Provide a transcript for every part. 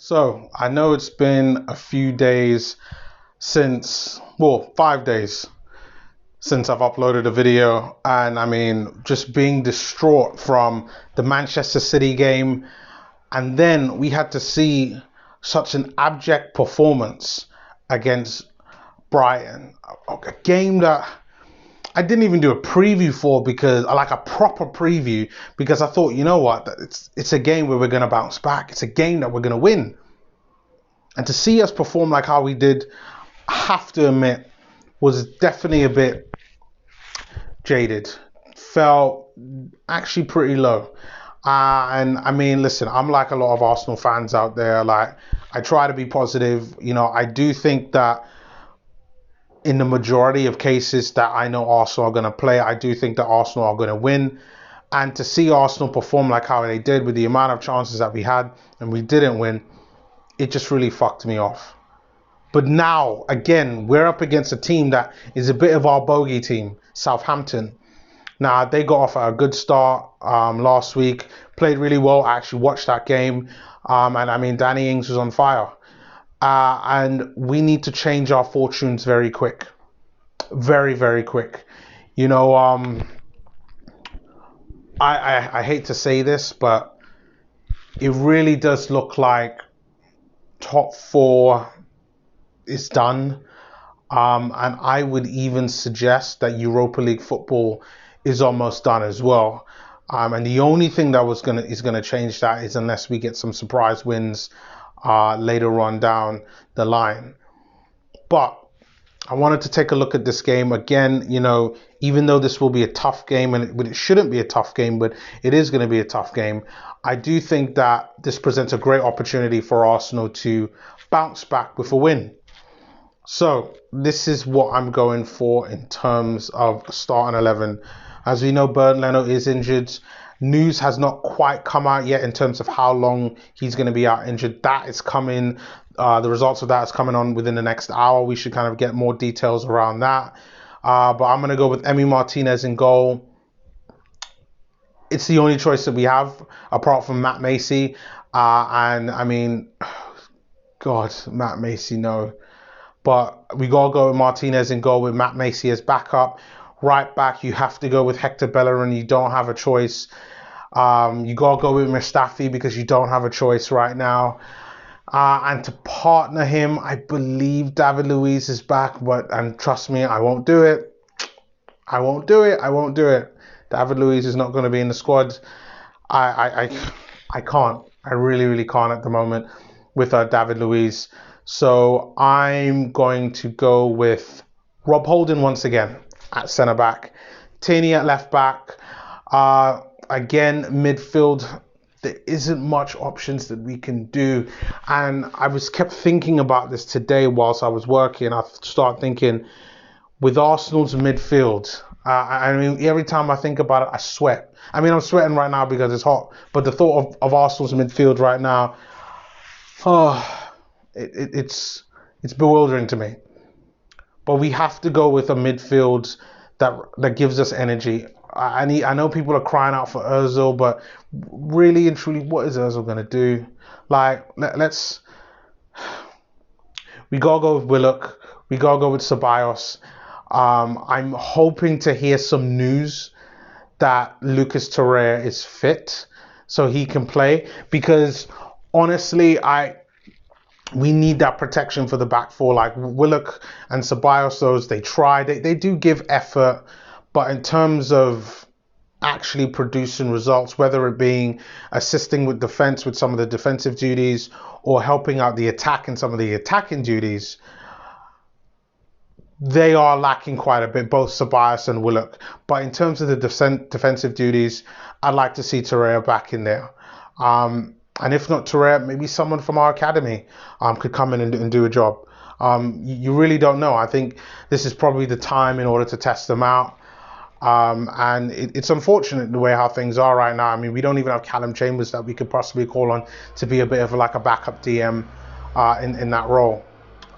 So I know it's been a few days since, well, 5 days since I've uploaded a video, and I mean, just being distraught from the Manchester City game, and then we had to see such an abject performance against Brighton, a game that I didn't even do a preview for, because like a proper preview, because I thought, you know what, it's a game where we're going to bounce back. It's a game that we're going to win. And to see us perform like how we did, I have to admit, was definitely a bit jaded. Felt actually pretty low. And I mean, listen, I'm like a lot of Arsenal fans out there. Like, I try to be positive. You know, I do think that in the majority of cases that I know Arsenal are going to play, I do think that Arsenal are going to win. And to see Arsenal perform like how they did with the amount of chances that we had and we didn't win, it just really fucked me off. But now, again, we're up against a team that is a bit of our bogey team, Southampton. Now, they got off at a good start last week, played really well. I actually watched that game. And I mean, Danny Ings was on fire. And we need to change our fortunes very quick. Very, very quick. You know, I hate to say this, but it really does look like top four is done. And I would even suggest that Europa League football is almost done as well. And the only thing that is gonna change that is unless we get some surprise wins later on down the line. But I wanted to take a look at this game again. You know, even though this will be a tough game, and it shouldn't be a tough game, but it is going to be a tough game. I do think that this presents a great opportunity for Arsenal to bounce back with a win. So this is what I'm going for in terms of starting 11. As we know, Bernd Leno is injured. News has not quite come out yet in terms of how long he's going to be out injured. That is coming. The results of that is coming on within the next hour. We should kind of get more details around that. But I'm going to go with Emi Martinez in goal. It's the only choice that we have apart from Matt Macy. And I mean, God, Matt Macy, no. But we got to go with Martinez in goal with Matt Macy as backup. Right back, you have to go with Hector Bellerin. You don't have a choice. You got to go with Mustafi because you don't have a choice right now. And to partner him, I believe David Luiz is back, and trust me, I won't do it. I won't do it. David Luiz is not going to be in the squad. I can't. I really, really can't at the moment with David Luiz. So I'm going to go with Rob Holding once again at centre back, Tierney at left back. Again, midfield, there isn't much options that we can do. And I kept thinking about this today whilst I was working. I start thinking with Arsenal's midfield. I mean, every time I think about it, I sweat. I mean, I'm sweating right now because it's hot. But the thought of Arsenal's midfield right now, it's bewildering to me. But we have to go with a midfield that gives us energy. I know people are crying out for Ozil, but really and truly, what is Ozil going to do? Like, we got to go with Willock. We got to go with Ceballos. I'm hoping to hear some news that Lucas Torreira is fit so he can play, because honestly, we need that protection for the back four. Like Willock and Ceballos, they try. They do give effort. But in terms of actually producing results, whether it being assisting with defense with some of the defensive duties or helping out the attack in some of the attacking duties, they are lacking quite a bit, both Ceballos and Willock. But in terms of the defensive duties, I'd like to see Torreira back in there. And if not Torreira, maybe someone from our academy could come in and do a job. You really don't know. I think this is probably the time in order to test them out. And it's unfortunate the way how things are right now. I mean, we don't even have Callum Chambers that we could possibly call on to be a bit of like a backup DM in that role.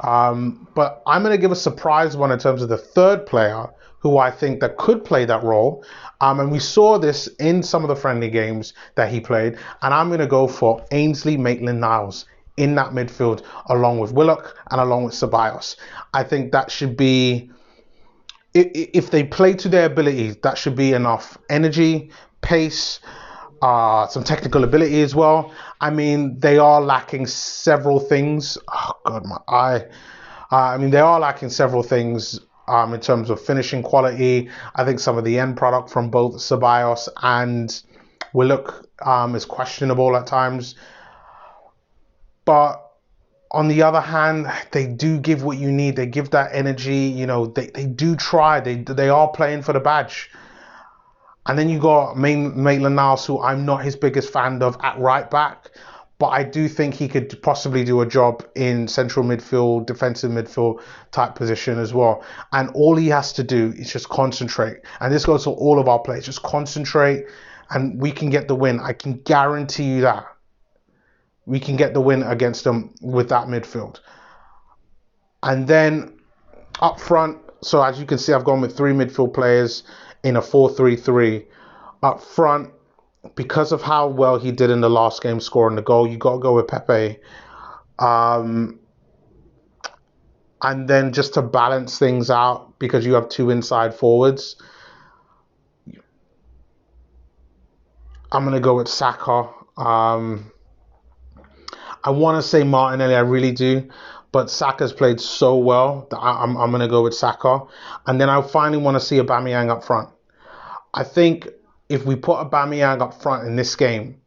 But I'm going to give a surprise one in terms of the third player who I think that could play that role. And we saw this in some of the friendly games that he played. And I'm going to go for Ainsley Maitland-Niles in that midfield along with Willock and along with Ceballos. I think that should be, if they play to their abilities, that should be enough energy, pace, some technical ability as well. I mean, they are lacking several things. Oh God, my eye. I mean, they are lacking several things in terms of finishing quality. I think some of the end product from both Ceballos and Willock is questionable at times. But on the other hand, they do give what you need. They give that energy. You know, they do try. They are playing for the badge. And then you got Maitland-Niles, who I'm not his biggest fan of at right back, but I do think he could possibly do a job in central midfield, defensive midfield type position as well. And all he has to do is just concentrate. And this goes to all of our players. Just concentrate and we can get the win. I can guarantee you that. We can get the win against them with that midfield. And then up front, so as you can see, I've gone with 3 midfield players in a 4-3-3. Up front, because of how well he did in the last game scoring the goal, you got to go with Pepe. And then just to balance things out, because you have 2 inside forwards, I'm going to go with Saka. I want to say Martinelli, I really do, but Saka's played so well that I'm going to go with Saka. And then I finally want to see Aubameyang up front. I think if we put Aubameyang up front in this game,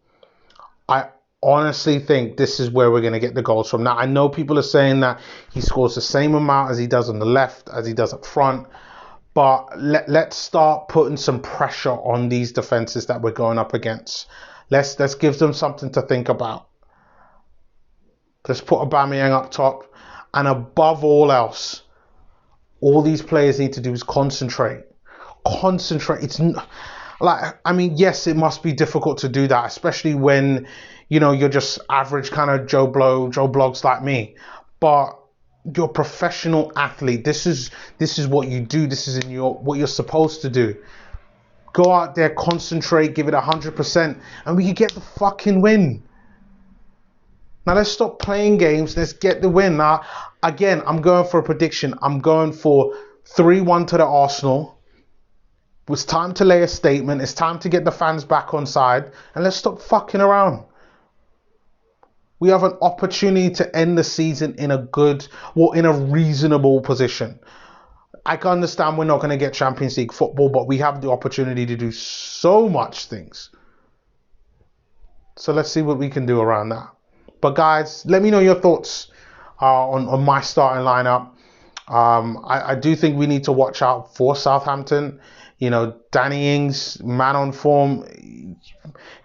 I honestly think this is where we're going to get the goals from. Now, I know people are saying that he scores the same amount as he does on the left, as he does up front, but let's start putting some pressure on these defenses that we're going up against. Let's give them something to think about. Let's put Aubameyang up top, and above all else, all these players need to do is concentrate. Concentrate. It's like, I mean, yes, it must be difficult to do that, especially when, you know, you're just average kind of Joe Blogs like me. But you're a professional athlete. This is what you do. This is what you're supposed to do. Go out there, concentrate, give it 100%, and we can get the fucking win. Now let's stop playing games. Let's get the win. Now, again, I'm going for a prediction. I'm going for 3-1 to the Arsenal. It's time to lay a statement. It's time to get the fans back on side. And let's stop fucking around. We have an opportunity to end the season in in a reasonable position. I can understand we're not going to get Champions League football, but we have the opportunity to do so much things. So let's see what we can do around that. But guys, let me know your thoughts on my starting lineup. I do think we need to watch out for Southampton. You know, Danny Ings, man on form,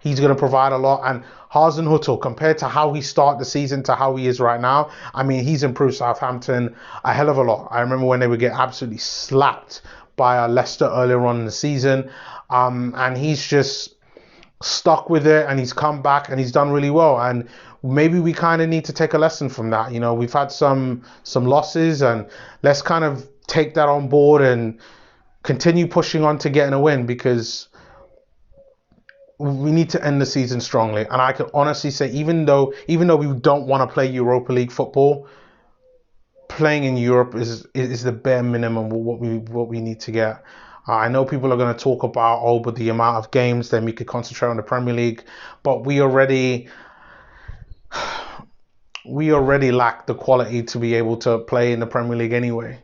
he's going to provide a lot. And Hasenhüttl, compared to how he started the season to how he is right now, I mean, he's improved Southampton a hell of a lot. I remember when they would get absolutely slapped by Leicester earlier on in the season. And he's just stuck with it, and he's come back and he's done really well. And maybe we kind of need to take a lesson from that. You know, we've had some losses, and let's kind of take that on board and continue pushing on to getting a win, because we need to end the season strongly. And I can honestly say, even though we don't want to play Europa League football, playing in Europe is the bare minimum what we need to get. I know people are going to talk about, but the amount of games, then we could concentrate on the Premier League, but we already lack the quality to be able to play in the Premier League anyway.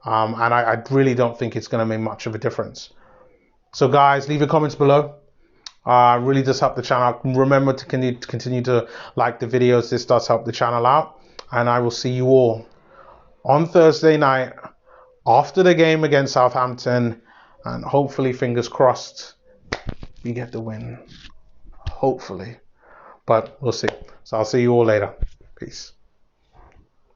And I really don't think it's going to make much of a difference. So guys, leave your comments below. Really does help the channel. Remember to continue to like the videos. This does help the channel out. And I will see you all on Thursday night after the game against Southampton. And hopefully, fingers crossed, we get the win. Hopefully. But we'll see. So I'll see you all later. Peace.